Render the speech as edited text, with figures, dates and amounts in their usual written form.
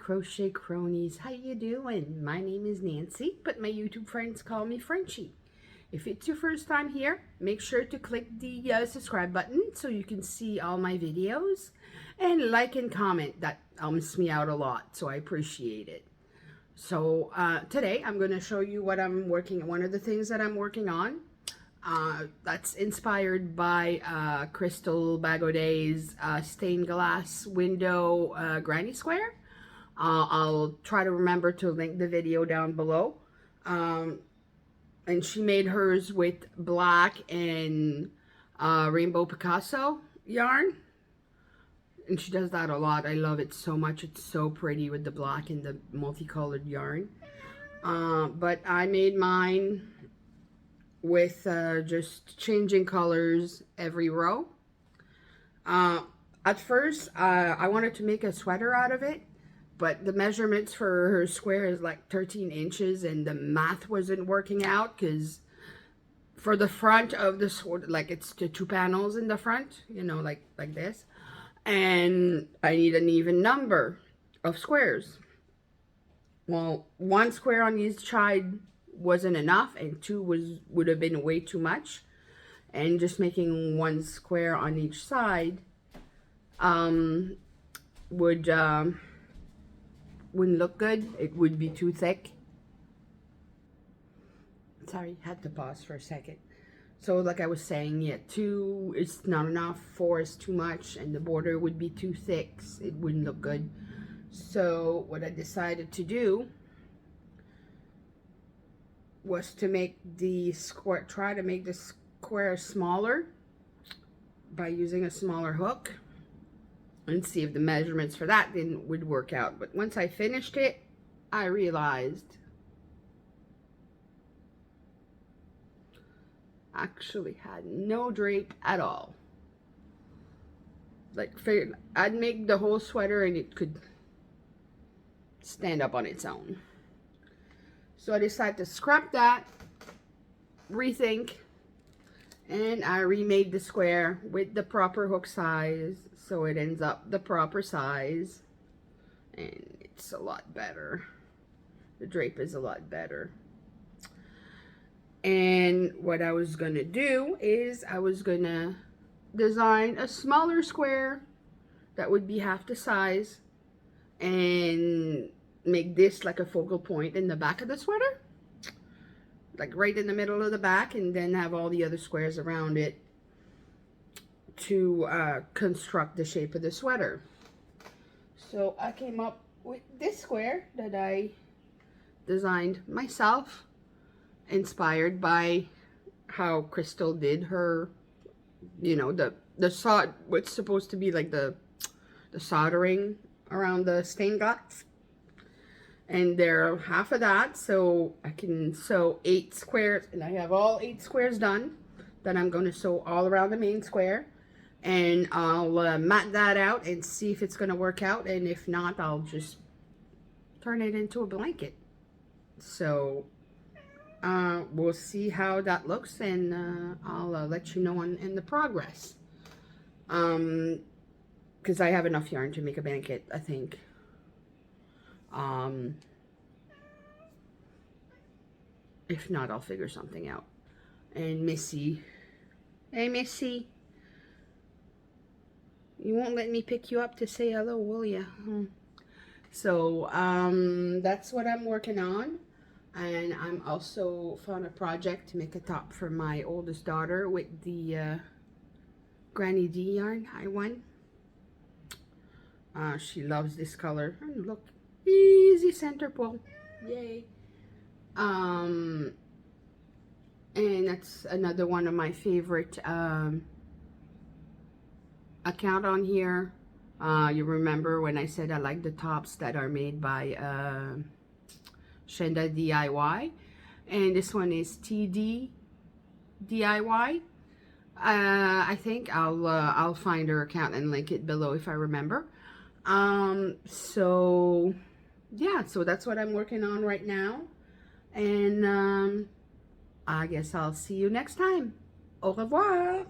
crochet cronies, how you doing? My name is Nancy, but my YouTube friends call me Frenchie. If it's your first time here, make sure to click the subscribe button so you can see all my videos, and like and comment. That helps me out a lot, so I appreciate it. So today I'm going to show you what I'm working, one of the things that I'm working on. That's inspired by Crystal Bagodet's stained glass window granny square. I'll try to remember to link the video down below. And she made hers with black and rainbow Picasso yarn. And she does that a lot. I love it so much. It's so pretty with the black and the multicolored yarn. But I made mine with just changing colors every row. At first, I wanted to make a sweater out of it, but the measurements for her square is like 13 inches, and the math wasn't working out because for the front of the sword, like it's the two panels in the front, you know, like this, and I need an even number of squares. Well, one square on each side wasn't enough, and two would have been way too much, and just making one square on each side wouldn't look good. It would be too thick. Sorry, had to pause for a second. So like I was saying, yeah, 2 is not enough, 4 is too much, and the border would be too thick. It wouldn't look good. So what I decided to do was to make the square, try to make the square smaller by using a smaller hook, and see if the measurements for that would work out. But once I finished it, I realized I actually had no drape at all. Like, figured I'd make the whole sweater and it could stand up on its own. So I decided to scrap that, rethink, and I remade the square with the proper hook size, so it ends up the proper size, and it's a lot better. The drape is a lot better. And what I was gonna do is I was gonna design a smaller square that would be half the size, and make this like a focal point in the back of the sweater, like right in the middle of the back, and then have all the other squares around it to construct the shape of the sweater. So I came up with this square that I designed myself, inspired by how Crystal did her, you know, what's supposed to be like the soldering around the stained glass. And they're half of that, so I can sew 8 squares, and I have all 8 squares done that I'm going to sew all around the main square. And I'll mat that out and see if it's going to work out, and if not, I'll just turn it into a blanket. So we'll see how that looks, and I'll let you know in the progress, because I have enough yarn to make a blanket, I think. If not, I'll figure something out. And Missy, hey Missy, you won't let me pick you up to say hello, will ya? So that's what I'm working on. And I'm also found a project to make a top for my oldest daughter with the Granny D yarn I won. She loves this color. And look, easy center pull, yay. And that's another one of my favorite account on here. You remember when I said I like the tops that are made by Shenda DIY, and this one is TD DIY. I think I'll find her account and link it below if I remember. So yeah, so that's what I'm working on right now, and I guess I'll see you next time. Au revoir.